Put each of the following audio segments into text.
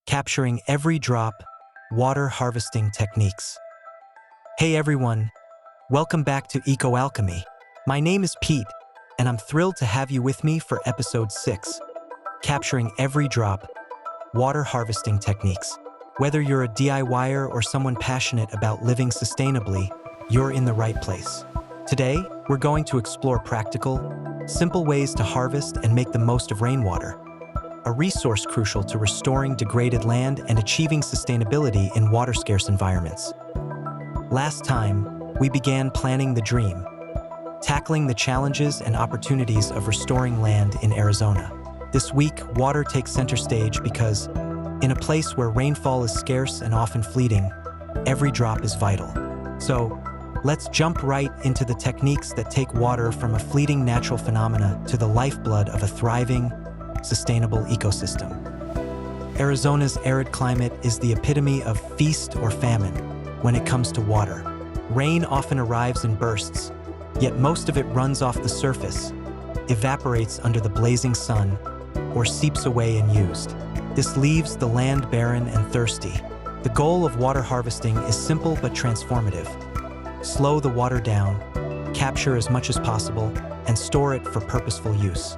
capturing every drop, water harvesting techniques. Hey everyone, welcome back to EcoAlchemy. My name is Pete, and I'm thrilled to have you with me for episode 6, capturing every drop, water harvesting techniques. Whether you're a DIYer or someone passionate about living sustainably, you're in the right place. Today, we're going to explore practical, simple ways to harvest and make the most of rainwater, a resource crucial to restoring degraded land and achieving sustainability in water-scarce environments. Last time, we began planning the dream, tackling the challenges and opportunities of restoring land in Arizona. This week, water takes center stage because, in a place where rainfall is scarce and often fleeting, every drop is vital. So, let's jump right into the techniques that take water from a fleeting natural phenomena to the lifeblood of a thriving, sustainable ecosystem. Arizona's arid climate is the epitome of feast or famine when it comes to water. Rain often arrives in bursts, yet most of it runs off the surface, evaporates under the blazing sun, or seeps away unused. This leaves the land barren and thirsty. The goal of water harvesting is simple but transformative. Slow the water down, capture as much as possible, and store it for purposeful use.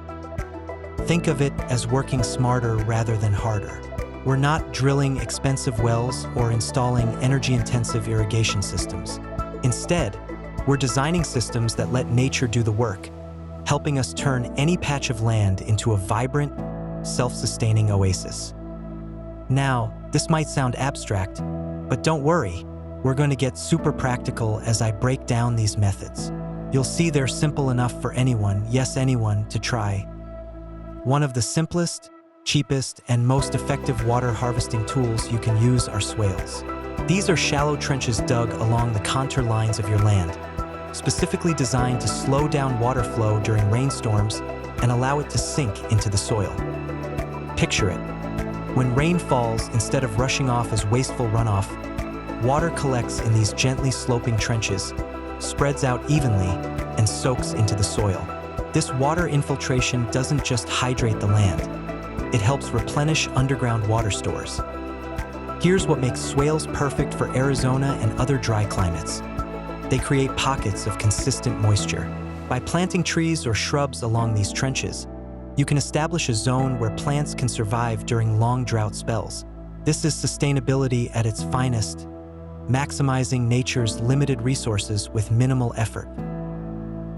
Think of it as working smarter rather than harder. We're not drilling expensive wells or installing energy-intensive irrigation systems. Instead, we're designing systems that let nature do the work, helping us turn any patch of land into a vibrant, self-sustaining oasis. Now, this might sound abstract, but don't worry, we're going to get super practical as I break down these methods. You'll see they're simple enough for anyone, yes anyone, to try. One of the simplest, cheapest, and most effective water harvesting tools you can use are swales. These are shallow trenches dug along the contour lines of your land, specifically designed to slow down water flow during rainstorms and allow it to sink into the soil. Picture it. When rain falls, instead of rushing off as wasteful runoff, water collects in these gently sloping trenches, spreads out evenly, and soaks into the soil. This water infiltration doesn't just hydrate the land, it helps replenish underground water stores. Here's what makes swales perfect for Arizona and other dry climates. They create pockets of consistent moisture. By planting trees or shrubs along these trenches, you can establish a zone where plants can survive during long drought spells. This is sustainability at its finest, maximizing nature's limited resources with minimal effort.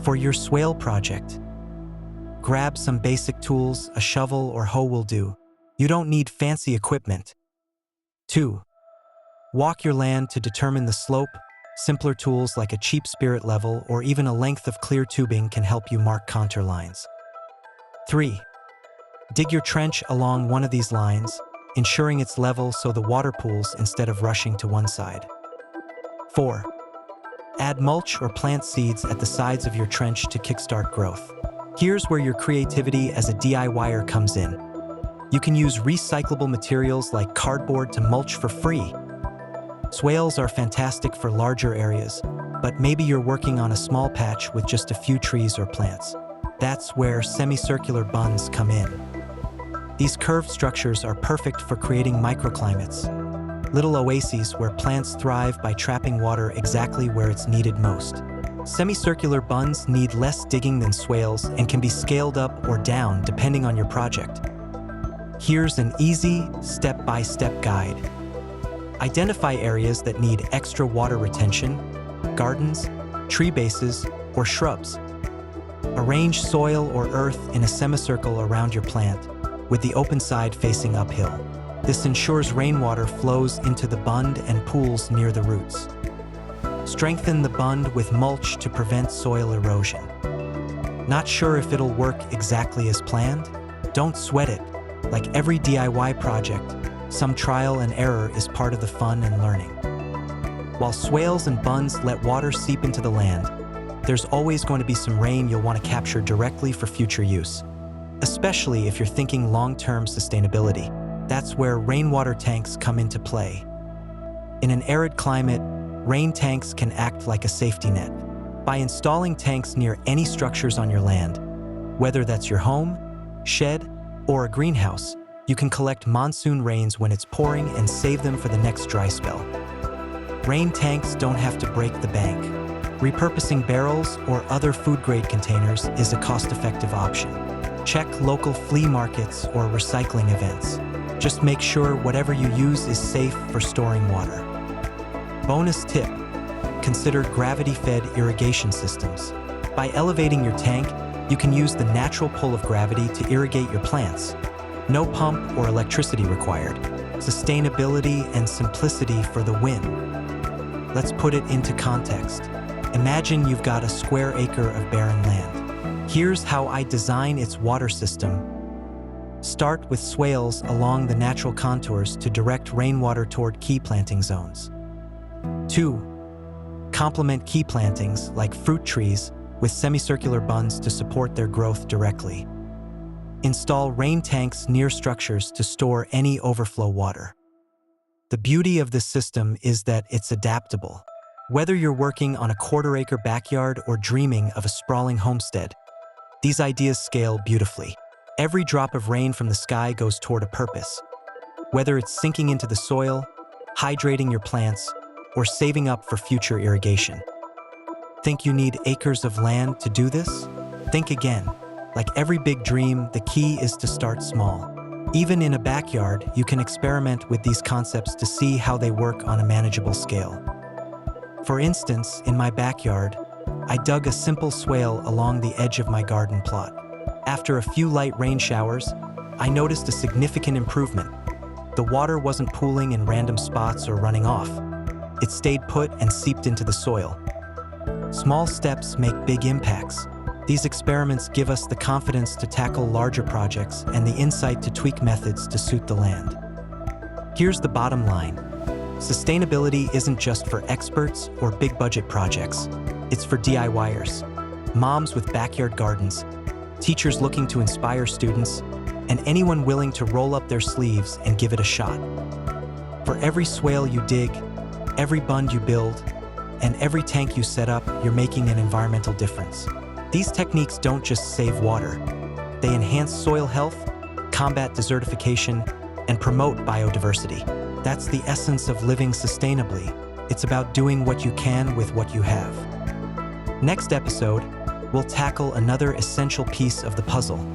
For your swale project, grab some basic tools, a shovel or hoe will do. You don't need fancy equipment. 2. Walk your land to determine the slope. Simpler tools like a cheap spirit level or even a length of clear tubing can help you mark contour lines. 3. Dig your trench along one of these lines, ensuring it's level so the water pools instead of rushing to one side. 4. Add mulch or plant seeds at the sides of your trench to kickstart growth. Here's where your creativity as a DIYer comes in. You can use recyclable materials like cardboard to mulch for free. Swales are fantastic for larger areas, but maybe you're working on a small patch with just a few trees or plants. That's where semicircular bunds come in. These curved structures are perfect for creating microclimates, little oases where plants thrive by trapping water exactly where it's needed most. Semicircular bunds need less digging than swales and can be scaled up or down depending on your project. Here's an easy, step-by-step guide. Identify areas that need extra water retention, gardens, tree bases, or shrubs. Arrange soil or earth in a semicircle around your plant, with the open side facing uphill. This ensures rainwater flows into the bund and pools near the roots. Strengthen the bund with mulch to prevent soil erosion. Not sure if it'll work exactly as planned? Don't sweat it. Like every DIY project, some trial and error is part of the fun and learning. While swales and bunds let water seep into the land, there's always going to be some rain you'll want to capture directly for future use, especially if you're thinking long-term sustainability. That's where rainwater tanks come into play. In an arid climate, rain tanks can act like a safety net. By installing tanks near any structures on your land, whether that's your home, shed, or a greenhouse, You can collect monsoon rains when it's pouring and save them for the next dry spell. Rain tanks don't have to break the bank. Repurposing barrels or other food-grade containers is a cost-effective option. Check local flea markets or recycling events. Just make sure whatever you use is safe for storing water. Bonus tip: consider gravity-fed irrigation systems. By elevating your tank, you can use the natural pull of gravity to irrigate your plants. No pump or electricity required. Sustainability and simplicity for the win. Let's put it into context. Imagine you've got a square acre of barren land. Here's how I design its water system. Start with swales along the natural contours to direct rainwater toward key planting zones. 2. Complement key plantings, like fruit trees, with semicircular bunds to support their growth directly. Install rain tanks near structures to store any overflow water. The beauty of this system is that it's adaptable. Whether you're working on a quarter-acre backyard or dreaming of a sprawling homestead, these ideas scale beautifully. Every drop of rain from the sky goes toward a purpose. Whether it's sinking into the soil, hydrating your plants, or saving up for future irrigation. Think you need acres of land to do this? Think again. Like every big dream, the key is to start small. Even in a backyard, you can experiment with these concepts to see how they work on a manageable scale. For instance, in my backyard, I dug a simple swale along the edge of my garden plot. After a few light rain showers, I noticed a significant improvement. The water wasn't pooling in random spots or running off. It stayed put and seeped into the soil. Small steps make big impacts. These experiments give us the confidence to tackle larger projects and the insight to tweak methods to suit the land. Here's the bottom line. Sustainability isn't just for experts or big-budget projects. It's for DIYers, moms with backyard gardens, teachers looking to inspire students, and anyone willing to roll up their sleeves and give it a shot. For every swale you dig, every bund you build, and every tank you set up, you're making an environmental difference. These techniques don't just save water. They enhance soil health, combat desertification, and promote biodiversity. That's the essence of living sustainably. It's about doing what you can with what you have. Next episode, we'll tackle another essential piece of the puzzle: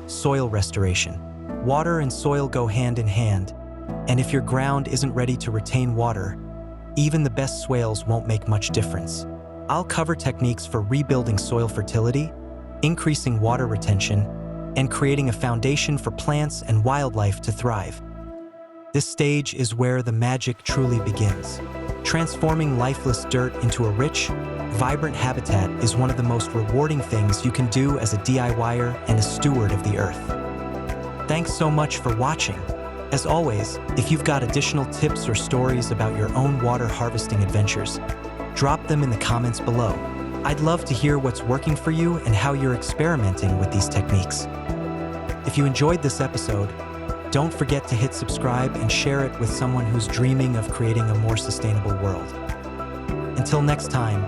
soil restoration. Water and soil go hand in hand, and if your ground isn't ready to retain water, even the best swales won't make much difference. I'll cover techniques for rebuilding soil fertility, increasing water retention, and creating a foundation for plants and wildlife to thrive. This stage is where the magic truly begins. Transforming lifeless dirt into a rich, vibrant habitat is one of the most rewarding things you can do as a DIYer and a steward of the earth. Thanks so much for watching. As always, if you've got additional tips or stories about your own water harvesting adventures, drop them in the comments below. I'd love to hear what's working for you and how you're experimenting with these techniques. If you enjoyed this episode, don't forget to hit subscribe and share it with someone who's dreaming of creating a more sustainable world. Until next time,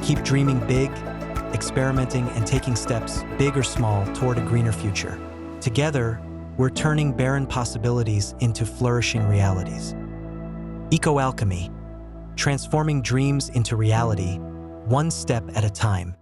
keep dreaming big, experimenting, and taking steps, big or small, toward a greener future. Together, we're turning barren possibilities into flourishing realities. EcoAlchemy, transforming dreams into reality, one step at a time.